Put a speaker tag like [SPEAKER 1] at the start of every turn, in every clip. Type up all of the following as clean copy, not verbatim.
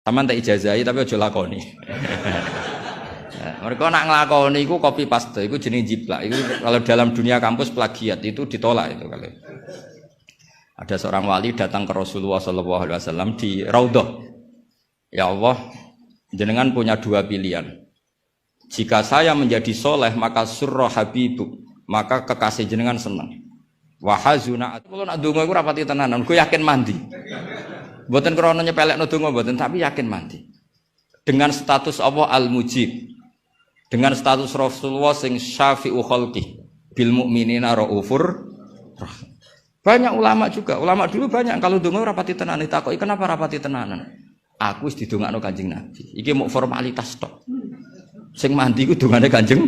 [SPEAKER 1] Sampeyan tak ijazahi tapi aja lakoni. Mereka nak ngelakoni iku copy paste, iku jenis jiplak. Itu kalau dalam dunia kampus plagiat itu ditolak itu kalau. Ada seorang wali datang ke Rasulullah SAW di Raudhah. Ya Allah, jenengan punya dua pilihan. Jika saya menjadi soleh maka surra habibuk, maka kekasih jenengan senang. Wahazuna, kalau nak donga iku rapati tenanan, aku yakin mandi. Mboten krana nyepelekno donga mboten, tapi yakin mandi. Dengan status Allah al-mujib. Dengan status Rasulullah sing syafi'u khalqi bil mu'minina raufur rahim. Banyak ulama juga, ulama dulu banyak kalau donga rapati tenanan ditakoki kenapa rapati tenanan? Aku wis didongakno Kanjeng Nabi. Iki mau formalitas tok. Sing mandi ku dongane Kanjeng.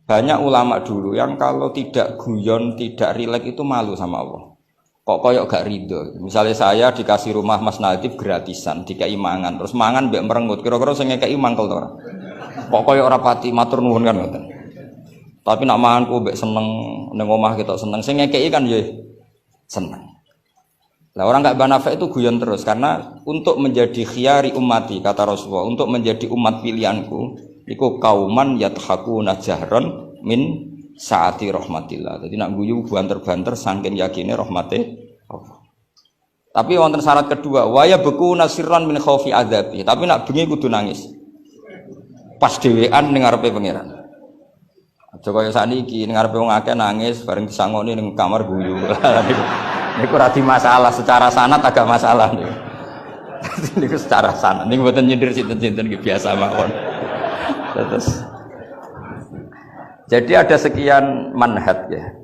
[SPEAKER 1] Banyak ulama dulu yang kalau tidak guyon, tidak rileks itu malu sama Allah. Kok koyok gak ridho. Misalnya saya dikasih rumah Mas Nadif gratisan, dikei mangan, terus mangan mbek merengut. Kira-kira sing ngekeki mangkel to ora? Kok koyok ora pati matur nuwun kan ngoten. Tapi nak manganku mbek seneng ning omah ketok seneng. Sing ngekeki kan ya seneng. Lah orang enggak banafek itu guyon terus karena untuk menjadi khiyari ummati kata Rasulullah, untuk menjadi umat pilihanku iku kauman yathakuna jahron min saati rahmatillah. Jadi nak guyu banter-banter saking yakine rahmate Allah. Tapi wonten syarat kedua, waya beku nasirran min khaufi adzabi. Tapi nak bengi kudu nangis. Pas dhewean ning ngarepe pangeran. Aja kaya sakniki ning ngarepe wong akeh nangis bareng disangoni ning kamar guyu. Niku ora di masalah secara sanad agak masalah niku. Niku secara sanad. Niku mboten nyindir sinten-sinten iki biasa mawon. Terus jadi ada sekian manhaj ya.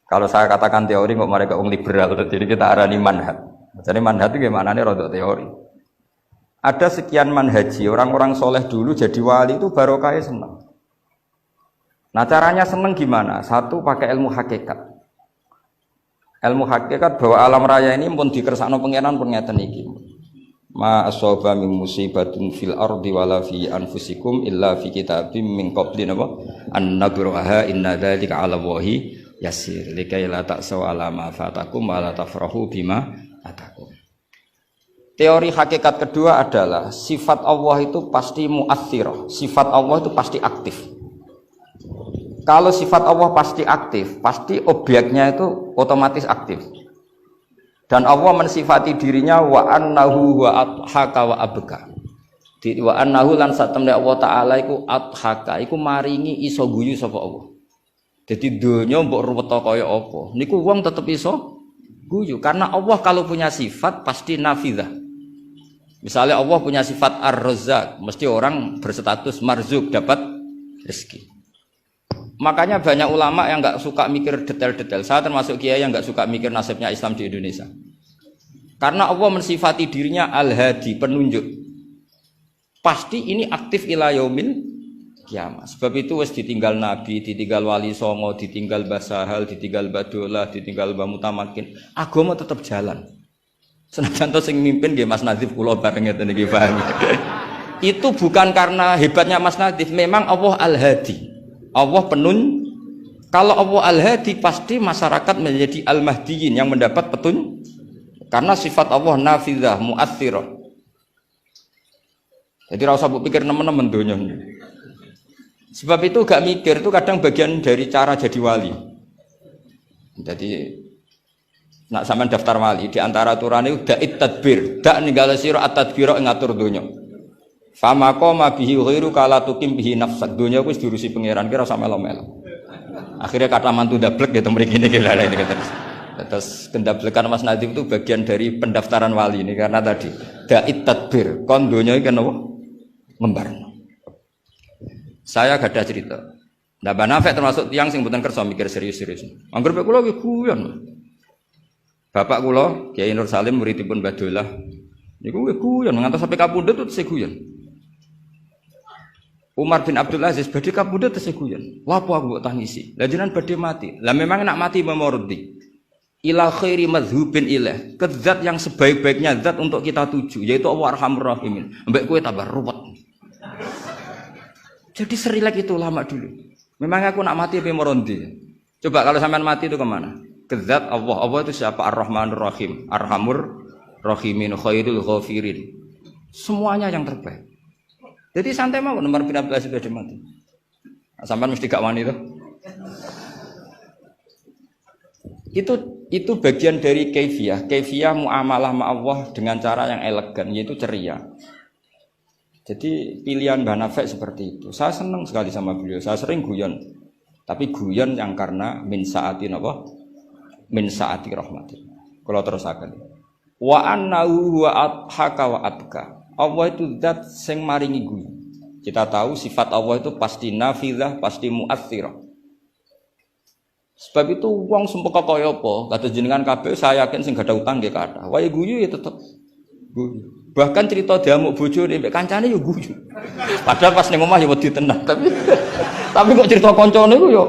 [SPEAKER 1] Kalau saya katakan teori kok mereka orang liberal, jadi kita arani manhaj. Jadi manhaj itu gimana nih rodok teori. Ada sekian manhaji, orang-orang soleh dulu jadi wali itu barokahnya senang. Nah caranya senang gimana? Satu pakai ilmu hakikat. Ilmu hakikat bahwa alam raya ini pun dikersakno pengenan pun ngeten iki. Ma asaba min musibatin fil ardi wala fi anfusikum illa fi kitabim min qabli napa an nabraha inna dzalika 'ala Allahi yasir likai la ta'saw 'ala ma fatakum wa la tafrahu bima atakum. Teori hakikat kedua adalah sifat Allah itu pasti mu'athirah, sifat Allah itu pasti aktif. Kalau sifat Allah pasti aktif, pasti objeknya itu otomatis aktif. Dan Allah mensifati dirinya wa annahu wa adhaka wa abka. Wa annahu lan satemne Allah taala iku adhaka, iku maringi iso guyu sapa Allah. Jadi donya mbok ruwet kaya apa, niku wong tetep iso guyu karena Allah kalau punya sifat pasti nafidzah. Misalnya Allah punya sifat ar-razzaq, mesti orang berstatus marzuk dapat rezeki. Makanya banyak ulama yang nggak suka mikir detail-detail. Saya termasuk kiai yang nggak suka mikir nasibnya Islam di Indonesia. Karena Allah mensifati dirinya al-hadi, penunjuk. Pasti ini aktif ila yaumil kiamat. Sebab itu wis ditinggal Nabi, ditinggal Wali Songo, ditinggal Mbah Sahal, ditinggal Mbah Dolah, ditinggal Mbah Mutamakin. Agama tetap jalan. Senajan to sing mimpin nggih Mas Nadif kula bareng ngeten iki paham. Itu bukan karena hebatnya Mas Nadif, memang Allah al-hadi. Allah kalau Allah al-hadi pasti masyarakat menjadi al-mahdiyin yang mendapat petunjuk karena sifat Allah nafidzah mu'athirah. Jadi ora usah pikir nemen-nemen donya. Sebab itu gak mikir itu kadang bagian dari cara jadi wali. Jadi nak sampean daftar wali di antara aturane da'it tadbir, dak ninggale sira at-tadbira ngatur donya. Fama qoma bihi ghairu kala tukim bihi nafsak. Dunya wis diurusi pangeran kira ora melo-melo. Akhirnya kata mantu ndablek gitu mriki niki lha ini kata. Terus kendablekan Mas Nadif itu bagian dari pendaftaran wali ini karena tadi da'it tadbir kon donya iki napa ngembarno. Saya gak ada cerita. Nah banafek termasuk tiyang sing mboten kersa mikir serius-serius. Angger pek kula iki guyon. Bapak kula Kiai Nur Salim muridipun Mbah Dolah niku guyon ngantos sampai kapundhut itu tesih guyon. Umar bin Abdul Aziz badhe kapundhut tesih guyon. Lapo aku mbok tangisi? Lah jenengan badhe mati. Lah memang nak mati memordi. Ila khairi madhubin ilah. Ke zat yang sebaik-baiknya zat untuk kita tuju yaitu Allah Arhamur Rahimin. Mbek kowe tambah ruwet. Jadi serilek itu ulama dulu. Memang aku nak mati memordi. Coba kalau sampean mati itu kemana? Ke zat Allah. Allah itu siapa? Ar-Rahmanur Rahim, Arhamur Rahimin, Khairul Ghafirin. Semuanya yang terbaik. Jadi santai mau nomor 15 sudah mati. Sampai mesti gak wani itu bagian dari kaifiyah muamalah sama Allah dengan cara yang elegan, yaitu ceria. Jadi pilihan Mbah Nafek seperti itu. Saya senang sekali sama beliau. Saya sering guyon, tapi guyon yang karena min saati apa? Min saati rahmati. Kalau terus akan. Wa annahu wa adhaka wa abka. Allah itu zat sing maringi guyon. Kita tahu sifat Allah itu pasti nafidzah, pasti mu'athirah. Sebab itu wong sumpah kaya apa? Kata jenengan kabeh saya yakin sing gak ada utang nggih kathah. Wae guyu ya tetep guyu. Bahkan cerita diamuk bojone mbek kancane ya guyu. Padahal pas ning omah ya wedi tenan, tapi kok cerita kancane ku ya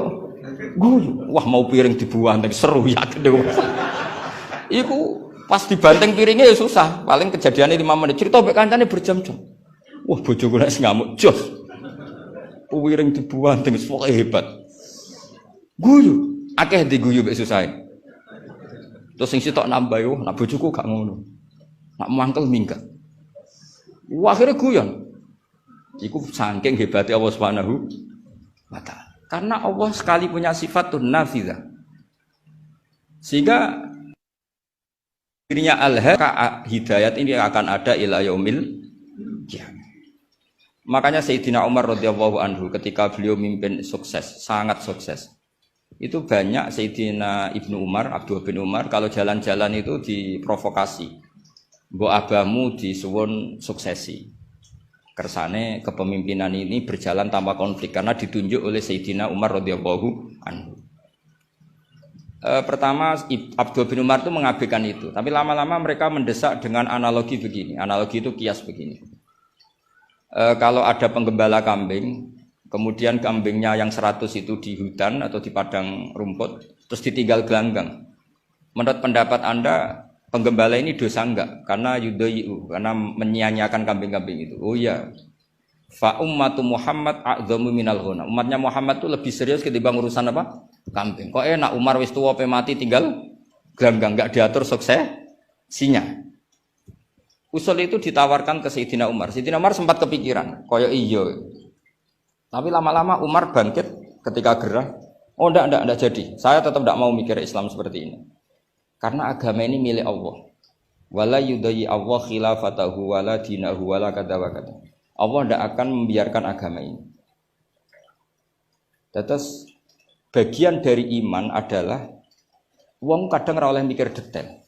[SPEAKER 1] guyu. Wah mau piring dibuang seru yakin deh. Iku pas dibanteng piringnya ya susah. Paling kejadiannya 5 menit. Cerita mbek kancane berjam-jam. Wah bojoku nek ngamuk jos. Piring dibuang pokoke hebat. Guyu. Akeh diguyu mek susah. Terus sing sitok nambah yo, nak bojoku gak ngono. Nak mangkel minggat. Wah akhirnya guyon. Iku saking hebatnya Allah Subhanahu wa ta'ala. Karena Allah sekali punya sifat nafidzah. Sehingga dirinya hidayat ini akan ada ila yaumil qiyamah. Makanya Sayyidina Umar radhiyallahu anhu ketika beliau mimpin sukses, sangat sukses. Itu banyak Sayyidina Ibnu Umar, Abdullah bin Umar kalau jalan-jalan itu diprovokasi. Mbok abamu disuwun suksesi. Kersane kepemimpinan ini berjalan tanpa konflik karena ditunjuk oleh Sayyidina Umar radhiyallahu anhu. Pertama Abdullah bin Umar itu mengabaikan itu, tapi lama-lama mereka mendesak dengan analogi begini. Analogi itu kias begini. Kalau ada penggembala kambing, kemudian kambingnya yang 100 itu di hutan atau di padang rumput, terus ditinggal gelanggang. Menurut pendapat Anda, penggembala ini dosa enggak? Karena yudhayu, karena menyia-nyiakan kambing-kambing itu. Oh iya. Fa ummatu Muhammad a'dhamu minal ghuna. Umatnya Muhammad itu lebih serius ketimbang urusan apa? Kambing. Kok enak Umar wis tuwa pe mati tinggal gelanggang, enggak diatur suksesinya. Usul itu ditawarkan ke Sayyidina Umar. Sayyidina Umar sempat kepikiran, koyo iya. Tapi lama-lama Umar bangkit ketika gerah. Oh enggak jadi. Saya tetap enggak mau mikir Islam seperti ini. Karena agama ini milik Allah. Wala yudayyi Allah khilafatahu wala dinahu wala kada wa kada. Allah enggak akan membiarkan agama ini. Terus bagian dari iman adalah wong kadang ora oleh mikir detail.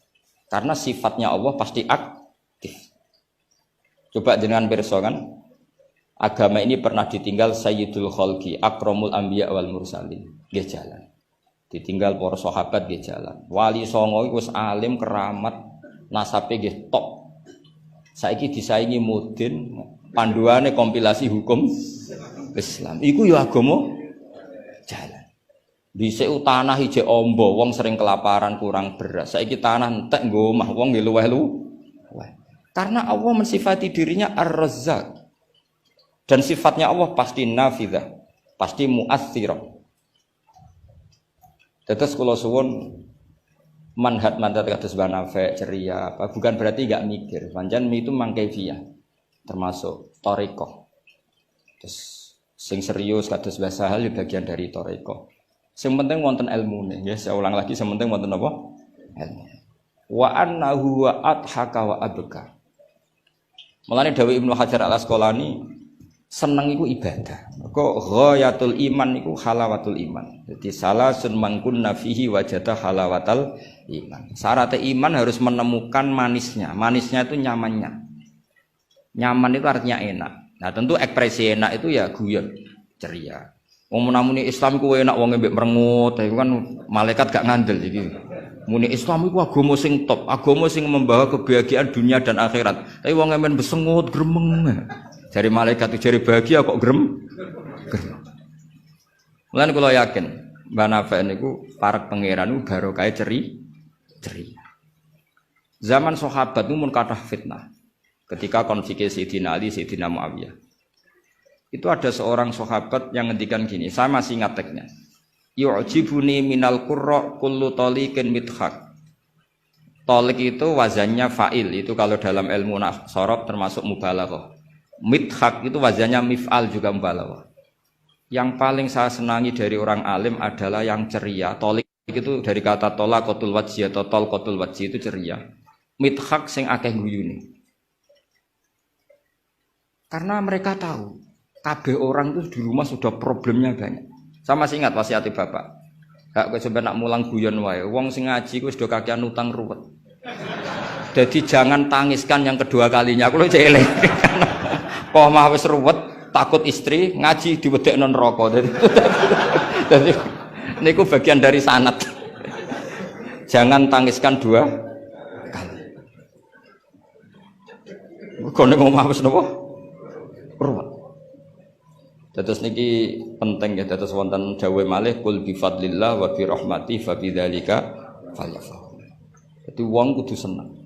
[SPEAKER 1] Karena sifatnya Allah pasti aktif. Coba jenengan pirsa kan? Agama ini pernah ditinggal Sayyidul Khalqi, Akramul Anbiya wal Mursalin. Nggih jalan. Ditinggal para sahabat nggih jalan. Wali songo iku wis alim keramat, nasabe nggih top. Saiki disaingi mudin, panduane kompilasi hukum Islam. Iku ya agama jalan. Dhisik tanah ijek ombo, wong sering kelaparan kurang beras. Saiki tanah entek nggo omah wong nggih luweh-luweh. Karena Allah mensifati dirinya Ar-Razzaq. Dan sifatnya Allah pasti nafidzah, pasti mu'athirah. Terus kalau suwun manhat kados Mbah Nafek ceria apa bukan berarti enggak mikir. Pancen itu mangkaifiyah termasuk thariqah. Terus sing serius kados Mbah Sahal bagian dari thariqah. Sing penting wonten ilmune, ya saya ulang lagi sing penting wonten apa? Ilmu. Wa annahu wa adhaka wa abka. Mulane dawuh Ibnu Hajar Al-Asqalani seneng iku ibadah. Kok ghayatul iman iku halawatul iman. Jadi salasun mangkunna fihi wajada halawatal iman. Syarat iman harus menemukan manisnya. Manisnya itu nyamannya. Nyaman itu artinya enak. Nah, tentu ekspresi enak itu ya guyon, ceria. Wong namune Islam ku enak wong mbek merengut, itu kan malaikat gak ngandel iki. Muni Islam iku agama sing top, agama sing membawa kebahagiaan dunia dan akhirat. Tapi wong men besengut gremeng. Jari malaikat itu jari bahagia kok grem. Mulane kula yakin Mbah Nafek niku para pangeran niku barokah ceria. Zaman sahabat itu mun kathah fitnah. Ketika konflik Sayyidina Ali, Sayyidina Muawiyah. Itu ada seorang sahabat yang ngendikan gini, saya masih ingat teksnya. Yu'jibuni minal qurra kullu taliqin midhaq. Tolik itu wazannya fa'il, itu kalau dalam ilmu sorof termasuk mubalaghah. Midhak itu wazannya mif'al juga mubalaghah. Yang paling saya senangi dari orang alim adalah yang ceria. Tolik itu dari kata tolaqatul wajhi atau tolqatul wajhi itu ceria. Midhak sing akeh guyune. Karena mereka tahu kabeh orang itu di rumah sudah problemnya banyak. Sama masih ingat wasiat bapak. Gak kok sampe nak mulang guyon wae. Wong sing ngaji ku wis do kakean utang ruwet. Jadi jangan tangiskan yang kedua kalinya. Aku lho celeng. Kok mah wis ruwet, takut istri, ngaji diwedekno neraka. Jadi niku bagian dari sanad. Jangan tangiskan dua kali. Kok nek omah wis napa? Ruwet. Dados niki penting ya, dados wonten dawuh malih kul bi fadlillah wa bi rahmati fa bidzalika falyafrah. Dadi wong kudu seneng.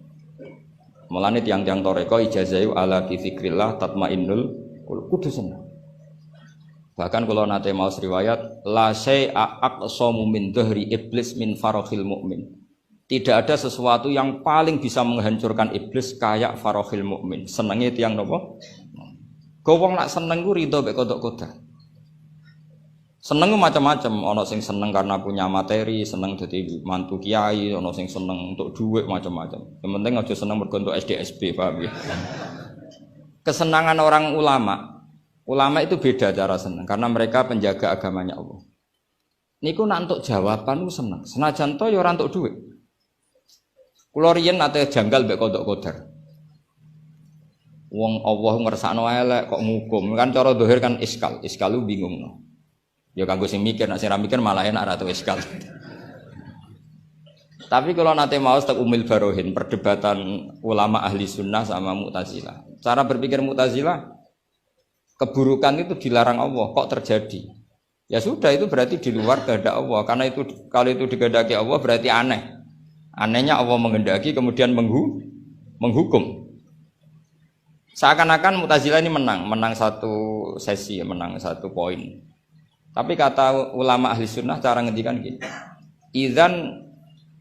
[SPEAKER 1] Mulane tiang-tiang toreko ijazahu ala bi dzikrillah tatmainnul kudu seneng. Bahkan kalau nate mau riwayat la syai'a aqsamu min dhahri iblis min farahil mukmin. Tidak ada sesuatu yang paling bisa menghancurkan iblis kayak farahil mukmin. Senenge tiang nopo? Wong nak seneng ku rido mek kodok-kodok. Seneng ku macam-macam, ana sing seneng karena punya materi, seneng dadi mantu kiai, ana sing seneng untuk duit macam-macam. Yang penting aja seneng mergo untuk SDSB, paham ya. Kesenangan orang ulama itu beda cara seneng karena mereka penjaga agamanya Allah. Niku nak untuk jawaban ku seneng. Senajan to ya ora untuk duit. Kula riyen nate janggal mek kodok-kodok. Wong Allah ngersakno elek kok ngukum kan cara zahir kan iskal lu bingung no. Ya kanggo sing mikir nek sing ra mikir malah enak ra tau iskal. Tapi kalau nate mau tak umil barohin perdebatan ulama ahli sunnah sama Mu'tazilah. Cara berpikir Mu'tazilah keburukan itu dilarang Allah kok terjadi. Ya sudah itu berarti di luar kehendak Allah karena itu kalau itu dikehendaki Allah berarti aneh. Anehnya Allah menghendaki kemudian menghukum. Seakan-akan Mu'tazilah ini menang satu sesi, menang satu poin. Tapi kata ulama ahli sunnah cara ngendikan gini. Idzan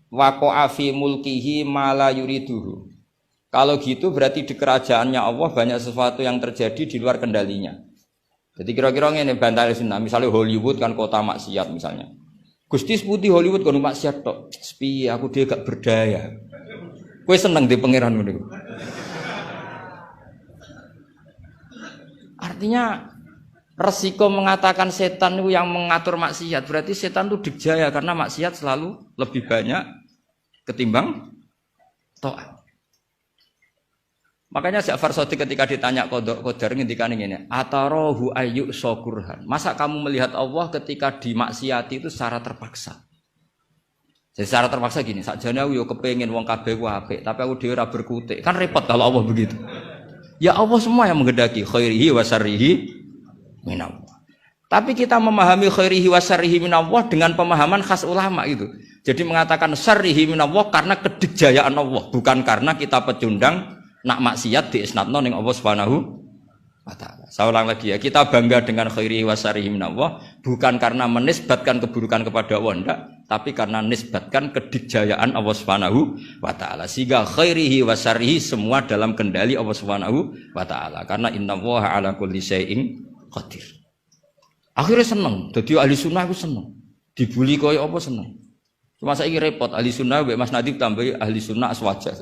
[SPEAKER 1] waqa'a fi mulkihi ma la yuriduhu. Kalau gitu berarti di kerajaannya Allah banyak sesuatu yang terjadi di luar kendalinya. Jadi kira-kira ngene bantah ahli sunnah, misalnya Hollywood kan kota maksiat misalnya. Gusti putih Hollywood kan maksiat tok. Sepi aku dia gak berdaya. Kowe seneng di pangeran ngono. Artinya resiko mengatakan setan itu yang mengatur maksiat berarti setan itu dijaya karena maksiat selalu lebih banyak ketimbang taat. Makanya Ja'far Shadiq ketika ditanya Qadar ngendikan ngene, "Atarahu ayyu syukurhan." Masa kamu melihat Allah ketika dimaksiati itu secara terpaksa? Jadi secara terpaksa gini, sakjane aku yo kepengin wong kabeh ku apik, tapi aku dhewe ora berkutik. Kan repot kalau Allah begitu. Ya Allah semua yang menghendaki khairihi wa syarrihi minallah. Tapi kita memahami khairihi wa syarrihi minallah dengan pemahaman khas ulama itu. Jadi mengatakan syarrihi minallah karena kedikjayaan Allah, bukan karena kita pecundang nak maksiat diisnadno ning Allah Subhanahu wa taala. Saya ulang lagi ya, kita bangga dengan khairihi wa syarrihi minallah bukan karena menisbatkan keburukan kepada Allah enggak, tapi karena nisbatkan kedikjayaan Allah Subhanahu wa taala. Sehingga khairihi wa syarrihi semua dalam kendali Allah Subhanahu wa taala. Karena innallaha ala kulli syai'in qadir. Akhirnya seneng, dadi ahli sunnah aku seneng. Dibuli koyo apa seneng. Cuma saiki repot ahli sunnah mbek Mas Nadib tambahi ahli sunnah aswaja.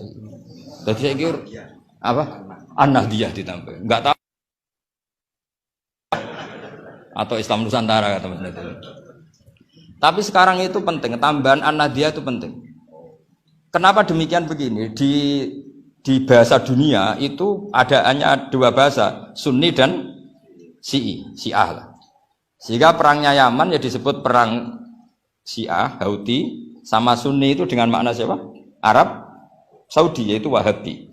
[SPEAKER 1] Dadi saiki apa? An-Nahdiyah ditambah. Enggak tahu atau Islam Nusantara kata Mas Nadib. Tapi sekarang itu penting, tambahan An-Nahdiyah itu penting. Kenapa demikian begini? Di bahasa dunia itu hanya dua bahasa, Sunni dan Syiah lah. Sehingga perangnya Yaman ya disebut perang Syiah, Houthi, sama Sunni itu dengan makna siapa? Arab Saudi, yaitu Wahabi.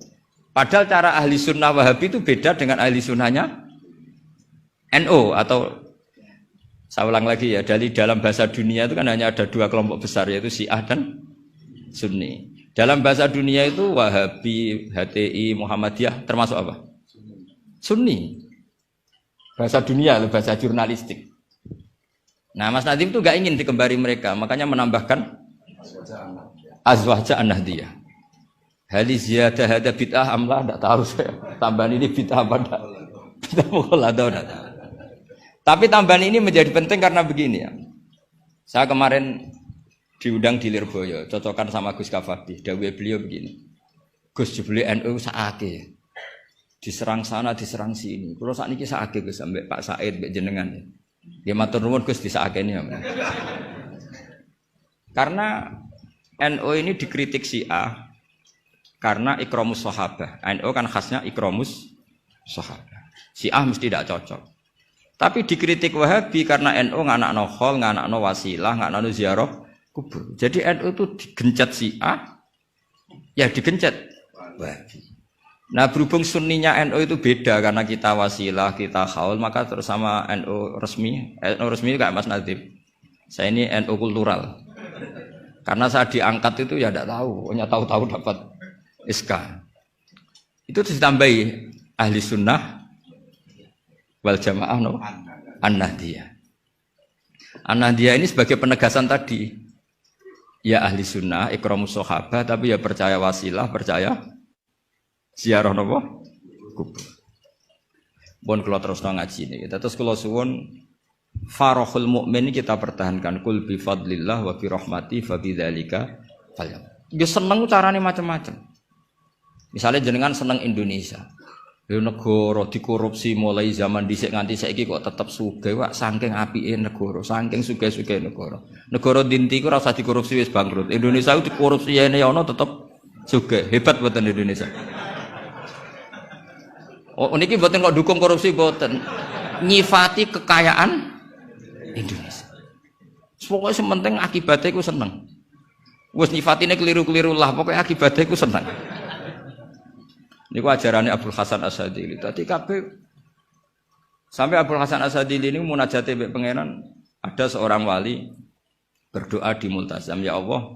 [SPEAKER 1] Padahal cara ahli sunnah Wahabi itu beda dengan ahli sunnahnya NU atau saya ulang lagi ya, dari dalam bahasa dunia itu kan hanya ada dua kelompok besar yaitu Syiah dan Sunni. Dalam bahasa dunia itu Wahabi, HTI, Muhammadiyah termasuk apa? Sunni. Bahasa dunia, bahasa jurnalistik. Nah, Mas Nadim itu gak ingin dikembari mereka, makanya menambahkan Azwaja An-Nahdiyah. Hali ziyadah hada bid'ah amlah enggak tahu saya. Tambahan ini bid'ah apa enggak? Bid'ah mukhalatah enggak tahu. Tapi tambahan ini menjadi penting karena begini ya. Saya kemarin diundang di Lirboyo, cocokan sama Gus Kafadi. Dawuh beliau begini. Gus jebule NU sakake. Diserang sana, diserang sini. Kulo sakniki sakake Gus sampai Pak Said mbek jenengan. Nggih matur nuwun Gus disakeni ya. Karena NU ini dikritik Syiah karena ikramus sahabah. NU kan khasnya ikramus sahabah. Syiah mesti tidak cocok. Tapi dikritik Wahabi karena NU nganakno khol, nganakno wasilah, nganakno ziarah kubur. Jadi NU itu digencet Syiah, ya digencet Wahabi. Nah berhubung sunninya NU itu beda karena kita wasilah, kita khaul, maka terus sama NU resmi kayak Mas Nadib. Saya ini NU kultural. Karena saya diangkat itu ya tidak tahu, hanya tahu-tahu dapat SK. Itu ditambahi ahli sunnah wal jamaah no? An-Nahdiyah. An-Nahdiyah ini sebagai penegasan tadi. Ya ahli sunnah, ikramus sahabah, tapi ya percaya wasilah, percaya ziarah nopo kubur. Bon kula terusno ngaji niki. Terus kula suwun farahul mukmin kita pertahankan kul bi fadlillah wa bi rahmati fa bidzalika falyam. Ya seneng carane macam-macam. Misalnya jenengan seneng Indonesia. Lho negara dikorupsi mulai zaman dhisik nganti saiki kok tetep sugih wak saking apike negara, saking sugih-sugih negara. Negara dinti ku ora usah dikorupsi wis bangkrut. Indonesia ku dikorupsi ene ana tetep sugih. Hebat mboten Indonesia. Oh niki mboten kok dukung korupsi mboten. Nyifati kekayaan Indonesia. Pokoke sementing akibatnya ku seneng. Wis nyifatine keliru-keliru lah, pokoke akibatnya ku seneng. Niku ajarannya Abdul Hasan As-Sadili. Tadi kabeh sampai Abdul Hasan As-Sadili ini munajate mbek pangeran, ada seorang wali berdoa di multazam, ya Allah,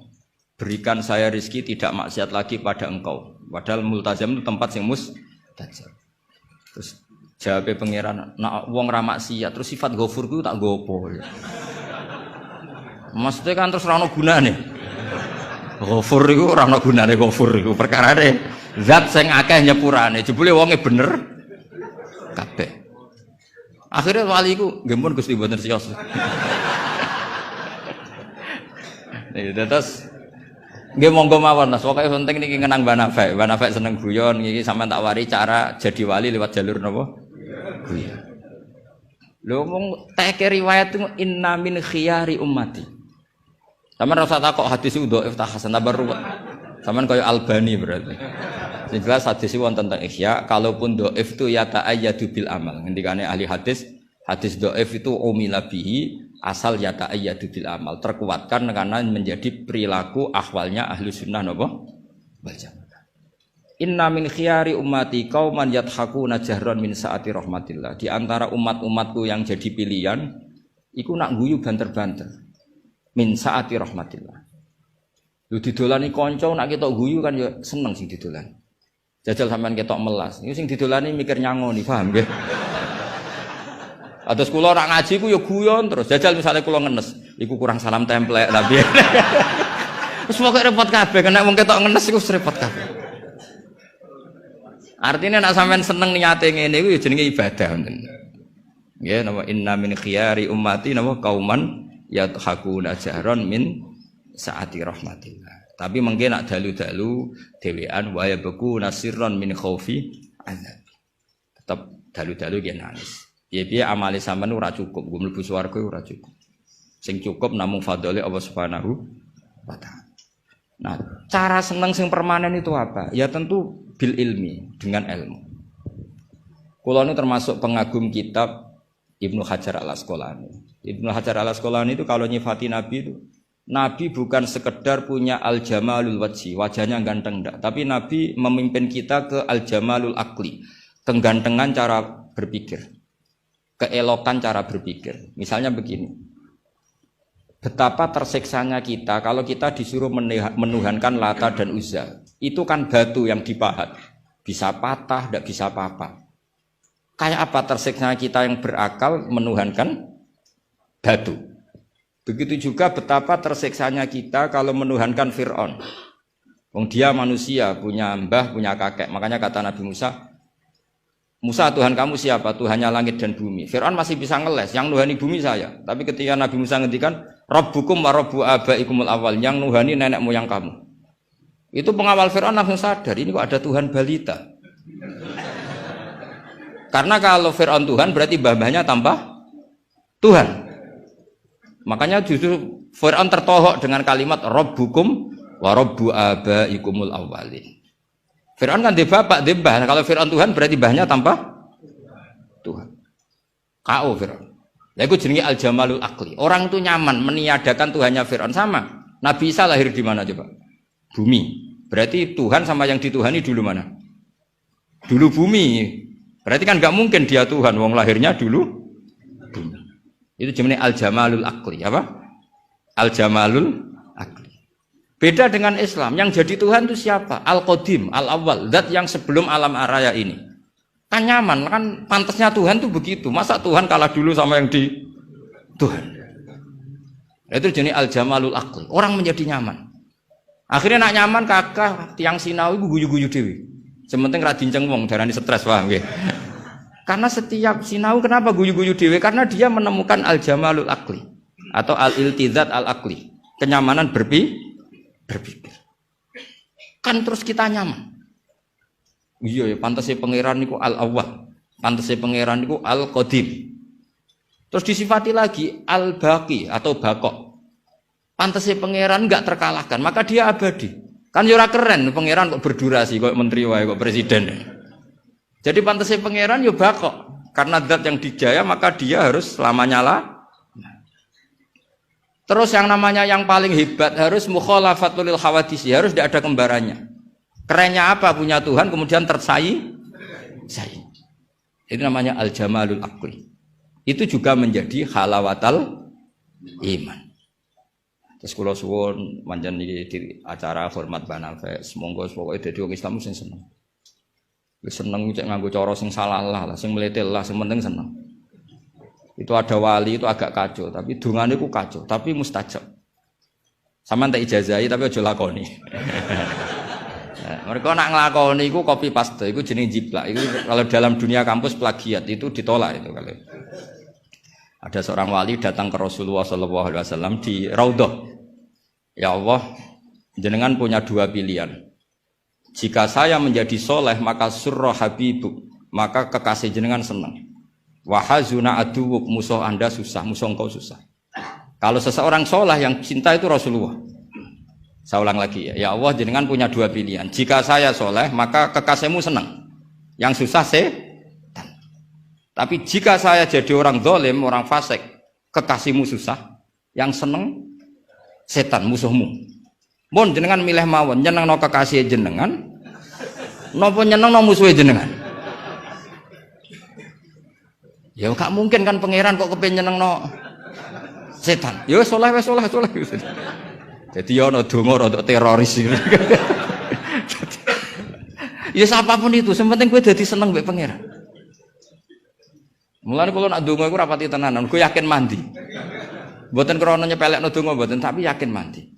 [SPEAKER 1] berikan saya rezeki tidak maksiat lagi pada Engkau. Padahal multazam itu tempat yang mustajab. Terus jawab pangeran, nak wong ra maksiat, terus sifat ghafur ku tak gopo. Maksudnya kan terus ora ono gunane. Ghafur iku ora ono gunane ghafur iku perkarane zat sing akeh nyepurane, jebule wonge bener kabeh. Akhirnya wali iku nggih mun Gusti mboten siyos. Nek terus nggih monggo mawon Mas, pokoke penting niki ngenang Mbah Nafek. Mbah Nafek seneng guyon iki sampean tak wari cara jadi wali lewat jalur napa? Guyon. Lho mung teke riwayat itu inna min khiyari ummati. Sampeyan ora usah takok hadis iku dhaif ta hasan tabar ruwet. Sampeyan kaya Albani berarti. Sing jelas hadis iki wonten tentang Ihya, kalaupun dhaif itu ya ta'ayyadu bil amal. Ngendikane ahli hadis dhaif itu umila bihi asal ya ta'ayyadu bil amal, terkuatkan karena menjadi perilaku ahwalnya ahli sunnah napa? Wal jamaah. Inna min khiyari ummati qauman yadhakuna jahran min saati rahmatillah. Di antara umat-umatku yang jadi pilihan iku nak guyu banter-banter min saati rahmatillah. Lu didolani kanca nak ketok guyu kan ya seneng sing didolani. Jajal sampean ketok melas. Iku sing didolani mikir nyangoni, paham nggih? Atus kula ora ngaji ku ya guyon terus. Jajal misalnya kula ngenes, iku kurang salam templek tapi. Wis pokoke repot kabeh, nek wong ketok ngenes iku repot kabeh. Artinya nek sampean seneng niate ngene iku ya jenenge ibadah ngoten. Nggih napa inna min khiyari ummati napa kauman yadhakuna jahran min saati rahmatillah. Tapi mungkin nak dalu-dalu dhewean wa yabku nasirron min khaufi azab. Tetep dalu-dalu ki nangis. Piye-piye amale sampean ora cukup, nggo mlebu swarga ora cukup. Sing cukup namung fadhole Allah Subhanahu wa taala. Nah, cara seneng sing permanen itu apa? Ya tentu bil ilmi, dengan ilmu. Kula ini termasuk pengagum kitab Ibnu Hajar Al-Asqalani. Ibnu Hajar Al-Asqalani itu kalau nyifati Nabi itu Nabi bukan sekedar punya al-jamalul wajhi, wajahnya ganteng enggak, tapi Nabi memimpin kita ke al-jamalul akli, kegantengan cara berpikir, keelokan cara berpikir. Misalnya begini, betapa tersiksanya kita kalau kita disuruh menuhankan Lata dan Uzza. Itu kan batu yang dipahat, bisa patah, tidak bisa apa-apa. Kayak apa tersiksanya kita yang berakal menuhankan batu. Begitu juga betapa tersiksanya kita kalau menuhankan Fir'aun. Wong dia manusia, punya mbah, punya kakek. Makanya kata Nabi Musa, Musa Tuhan kamu siapa? Tuhannya langit dan bumi. Fir'aun masih bisa ngeles, yang nuhani bumi saya. Tapi ketika Nabi Musa ngendikan, Rabbukum wa rabbu abaikumul awal, yang nuhani nenek moyang kamu. Itu pengawal Fir'aun langsung sadar, ini kok ada Tuhan balita. Karena kalau Fir'aun Tuhan berarti mbah-mbahnya tambah Tuhan. Makanya justru Fir'aun tertohok dengan kalimat Rabbukum wa rabbu abaikumul awalin. Fir'aun kan dia bapak, dia mbah. Kalau Fir'aun Tuhan berarti mbahnya tanpa Tuhan. K.O. Fir'aun. Nah itu jenenge al-jamalul akli. Orang itu nyaman meniadakan Tuhannya Fir'aun sama. Nabi Isa lahir di mana coba? Bumi. Berarti Tuhan sama yang dituhani dulu mana? Dulu bumi. Berarti kan nggak mungkin dia Tuhan. Wong lahirnya dulu bumi. Itu jenenge al-jamalul akli. Apa? Al-jamalul akli. Beda dengan Islam, yang jadi Tuhan itu siapa? Al-Qadim, Al-Awwal, zat yang sebelum alam raya ini. Kan nyaman, kan pantasnya Tuhan itu begitu. Masa Tuhan kalah dulu sama yang di Tuhan? Itu jenis Al-Jamalul Aqli. Orang menjadi nyaman. Akhirnya nak nyaman kakak tiang sinau itu guyu-guyu dewi. Sementing radinceng wong darani stres, paham nggih? Karena setiap sinau kenapa guyu-guyu dewi? Karena dia menemukan Al-Jamalul Aqli atau Al-Iltizat Al-Aqli. Kenyamanan berpikir. Kan terus kita nyaman. Iya ya, pantasnya pangeran niku al-awwal, pantasnya pangeran niku al-qadim. Terus disifati lagi al-baqi atau baqo. Pantasnya pangeran enggak terkalahkan, maka dia abadi. Kan yo ora keren pangeran kok berdurasi kok menteri wae kok presiden. Jadi pantasnya pangeran yo baqo. Karena zat yang dijaya maka dia harus selamanya lah. Terus yang namanya yang paling hebat harus mukhalafatul hawadis, harus tidak ada kembarannya. Kerennya apa? Punya Tuhan kemudian tersaing. Itu namanya al-jamalul aqli. Itu juga menjadi halawatal iman. Terus kula suwun manjen di acara hormat Banafe, semoga pokoke dadi wong Islam sing seneng. Wis seneng cek nganggo cara sing salah lah, sing meletel lah, sing penting seneng. Itu ada wali itu agak kacau, tapi dungane ku kacau, tapi mustajab. Sama tak ijazahi tapi aja lakoni. Mereka nak ngelakoni iku copy paste, iku jeneng jiplak. Itu kalau dalam dunia kampus plagiat itu ditolak itu kalau. Ada seorang wali datang ke Rasulullah SAW di Raudhah. Ya Allah, jenengan punya dua pilihan. Jika saya menjadi soleh maka surra habibuk, maka kekasih jenengan senang. Wahazuna aduwuk, musuh anda susah, musuh engkau susah. Kalau seseorang soleh yang cinta itu Rasulullah. Saya ulang lagi ya, ya Allah jenengan punya dua pilihan. Jika saya soleh maka kekasihmu senang, yang susah setan. Tapi jika saya jadi orang zalim, orang fasik, kekasihmu susah, yang senang setan, musuhmu. Mohon jenengan milih mawon, nyeneng no kekasih jenengan, nopo nyeneng no musuh jenengan. Ya gak mungkin kan pangeran kok kepen nyenengno setan. Ya wis saleh. Jadi ya ono donga rodok teroris. Ya siapapun itu, sementing kowe dadi seneng mbek pangeran. Mulane kula nak donga iku rapati tenanan, kowe yakin mandi. Mboten krana nyepelekno donga mboten, tapi yakin mandi.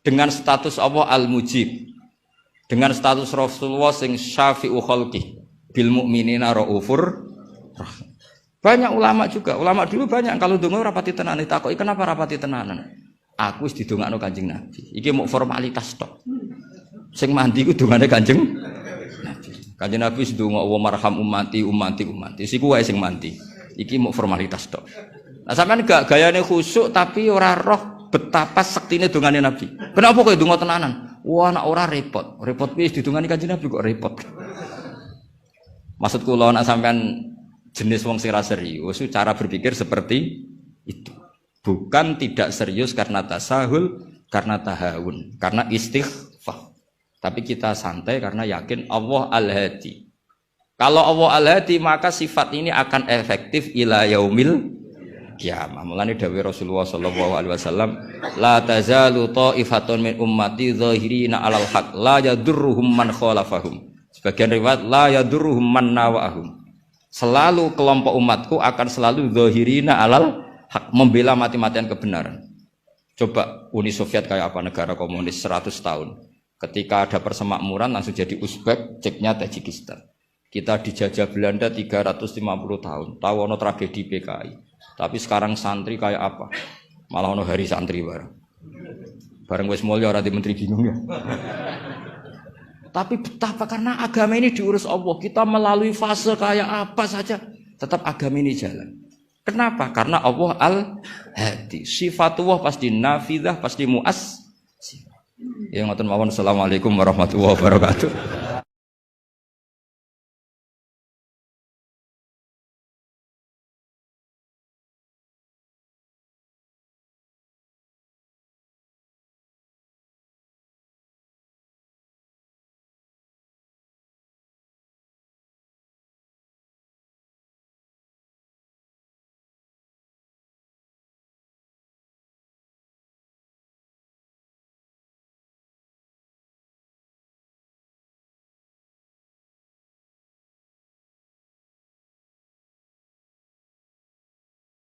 [SPEAKER 1] Dengan status Allah Al-Mujib. Dengan status Rasulullah sing syafi'u khalqi bil mukminina raufur rahim. Banyak ulama juga, ulama dulu banyak kalau donga rapati tenanan ditakoki kenapa rapati tenanan. Aku wis didongakno Kanjeng Nabi. Iki mau formalitas tok. Sing mandi ku dongane Kanjeng Nabi. Kanjeng Nabi wis ndonga wa marham ummati. Siku wae sing mandi. Iki mau formalitas tok. Nah sampean gak gayane khusyuk tapi ora roh betapa sektine dongane Nabi. Kenapa kok donga tenanan? Wah nek ora repot. Repot piye didongani Kanjeng Nabi kok repot. Maksud kula nek sampean jenis wong sing ra serius, cara berpikir seperti itu. Bukan tidak serius karena tasahul, karena tahawun, karena istighfar. Tapi kita santai karena yakin Allah Al-Hadi. Kalau Allah Al-Hadi maka sifat ini akan efektif ila yaumil qiyamah. Mulane dawuh Rasulullah sallallahu alaihi wasallam, la tazalu ta'ifatun min ummati zahirina 'alal haq, la yadurruhum man khalafahum. Sebagian riwayat la yadurruhum man nawa'ahum. Selalu kelompok umatku akan selalu zahirina 'alal haq, membela mati-matian kebenaran. Coba Uni Soviet kayak apa, negara komunis 100 tahun. Ketika ada persemakmuran langsung jadi Uzbek, ceknya Tajikistan. Kita dijajah Belanda 350 tahun. Tahu ono tragedi PKI. Tapi sekarang santri kayak apa? Malah ono hari santri bareng. Bareng wis mulya ora di menteri bingung ya. Tapi betapa karena agama ini diurus Allah, kita melalui fase kayak apa saja tetap agama ini jalan. Kenapa? Karena Allah Al-Hadi. Sifatullah pasti nafidah, pasti muas. Ya ngoten mawon. Assalamualaikum warahmatullahi wabarakatuh.